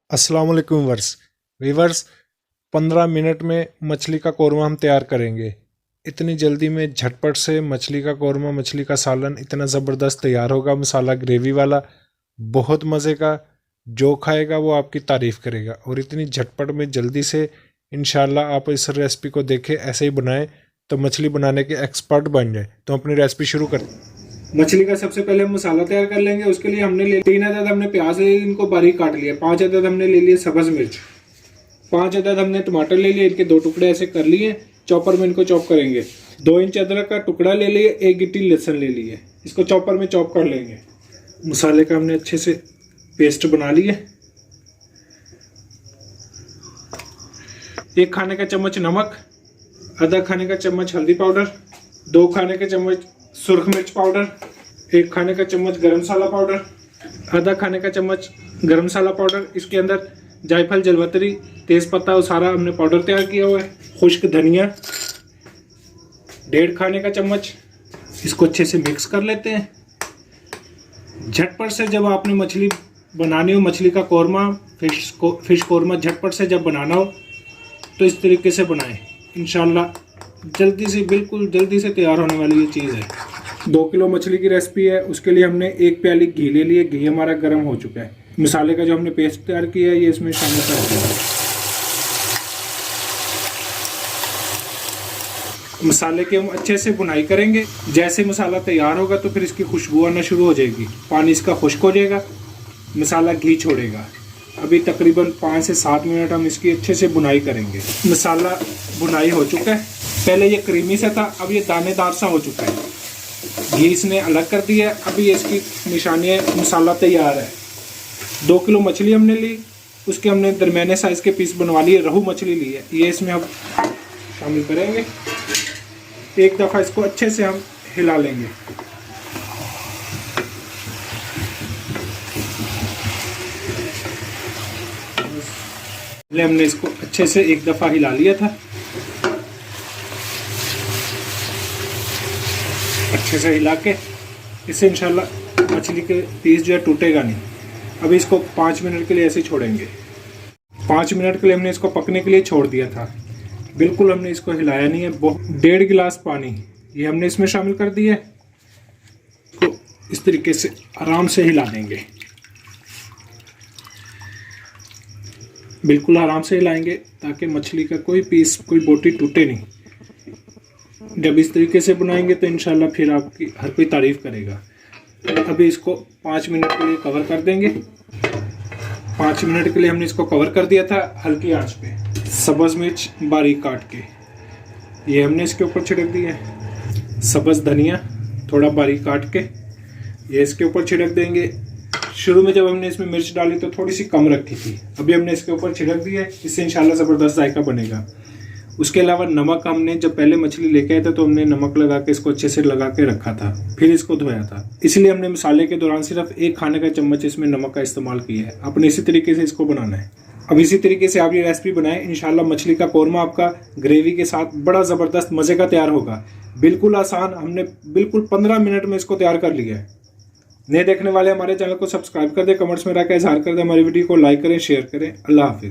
अस्सलाम वालेकुम viewers 15 minute में मछली का कौरमा हम तैयार करेंगे। इतनी जल्दी में झटपट से मछली का कौरमा, मछली का सालन इतना ज़बरदस्त तैयार होगा। मसाला ग्रेवी वाला, बहुत मज़े का। जो खाएगा वो आपकी तारीफ़ करेगा। और इतनी झटपट में जल्दी से इंशाल्लाह आप इस रेसिपी को देखें, ऐसे ही बनाएं तो मछली बनाने के एक्सपर्ट बन जाए। तो अपनी रेसिपी शुरू करते हैं। मछली का सबसे पहले हम मसाला तैयार कर लेंगे। उसके लिए हमने 3 अदद हमने प्याज ले लिए, इनको बारीक काट लिया। 5 अदद हमने ले लिए सब्ज मिर्च। 5 अदद हमने टमाटर ले लिए, इनके 2 टुकड़े ऐसे कर लिए। चॉपर में इनको चॉप करेंगे। 2 इंच अदरक का टुकड़ा ले लिए। 1 गिट्टी लहसुन ले लिए, इसको चॉपर में चॉप कर लेंगे। मसाले का हमने अच्छे से पेस्ट बना लिए। 1 खाने का चम्मच नमक, आधा खाने का चम्मच हल्दी पाउडर, 2 खाने के चम्मच सुरख मिर्च पाउडर, 1 खाने का चम्मच गरम मसाला पाउडर, आधा खाने का चम्मच गरम मसाला पाउडर। इसके अंदर जायफल, जलवतरी, तेज़पत्ता और सारा हमने पाउडर तैयार किया हुआ है। खुश्क धनिया 1.5 खाने का चम्मच। इसको अच्छे से मिक्स कर लेते हैं। झटपट से जब आपने मछली बनानी हो, मछली का कौरमा, फिश कौरमा झटपट से जब बनाना हो तो इस तरीके से बनाएं। इंशाल्लाह जल्दी से, बिल्कुल जल्दी से तैयार होने वाली ये चीज़ है। 2 किलो मछली की रेसिपी है। उसके लिए हमने 1 प्याली घी ले लिए। घी हमारा गर्म हो चुका है। मसाले का जो हमने पेस्ट तैयार किया है ये इसमें शामिल कर दिया। मसाले की हम अच्छे से भुनाई करेंगे। जैसे मसाला तैयार होगा तो फिर इसकी खुशबू आना शुरू हो जाएगी। पानी इसका खुश्क हो जाएगा, मसाला घी छोड़ेगा। अभी तकरीबन 5 से 7 मिनट हम इसकी अच्छे से भुनाई करेंगे। मसाला भुनाई हो चुका है। पहले ये क्रीमी सा था, अब ये दानेदार सा हो चुका है। घी इसने अलग कर दिया है। अभी इसकी निशानी है, मसाला तैयार है। 2 किलो मछली हमने ली, उसके हमने दरमियाने साइज के पीस बनवा लिए। रहू मछली ली है, ये इसमें हम शामिल करेंगे। एक दफ़ा इसको अच्छे से हम हिला लेंगे। पहले हमने इसको अच्छे से एक दफ़ा हिला लिया था। अच्छे से हिला के इससे इंशाल्लाह मछली के पीस जो है टूटेगा नहीं। अभी इसको 5 मिनट के लिए ऐसे छोड़ेंगे। 5 मिनट के लिए हमने इसको पकने के लिए छोड़ दिया था। बिल्कुल हमने इसको हिलाया नहीं है। 1.5 गिलास पानी ये हमने इसमें शामिल कर दिया है। तो इस तरीके से आराम से हिला देंगे। बिल्कुल आराम से हिलाएंगे ताकि मछली का कोई पीस, कोई बोटी टूटे नहीं। जब इस तरीके से बनाएंगे तो इंशाल्लाह फिर आपकी हर कोई तारीफ़ करेगा। अभी इसको 5 मिनट के लिए कवर कर देंगे। 5 मिनट के लिए हमने इसको कवर कर दिया था हल्की आंच पे। सब्ज़ मिर्च बारीक काट के ये हमने इसके ऊपर छिड़क दिया है। सब्ज़ धनिया थोड़ा बारीक काट के ये इसके ऊपर छिड़क देंगे। शुरू में जब हमने इसमें मिर्च डाली तो थोड़ी सी कम रखी थी, अभी हमने इसके ऊपर छिड़क दिया है। इससे इंशाल्लाह ज़बरदस्त जायका बनेगा। उसके अलावा नमक हमने जब पहले मछली लेके आए थे तो हमने नमक लगा के इसको अच्छे से लगा के रखा था, फिर इसको धोया था। इसलिए हमने मसाले के दौरान सिर्फ 1 खाने का चम्मच इसमें नमक का इस्तेमाल किया है। अपने इसी तरीके से इसको बनाना है। अब इसी तरीके से आप ये रेसिपी बनाएं, इंशाल्लाह मछली का कौरमा आपका ग्रेवी के साथ बड़ा ज़बरदस्त मज़े का तैयार होगा। बिल्कुल आसान, हमने बिल्कुल 15 मिनट में इसको तैयार कर लिया है। नए देखने वाले हमारे चैनल को सब्सक्राइब कर दें, कमेंट्स में रह कर इजहार कर दें, हमारी वीडियो को लाइक करें, शेयर करें। अल्लाह हाफिज़।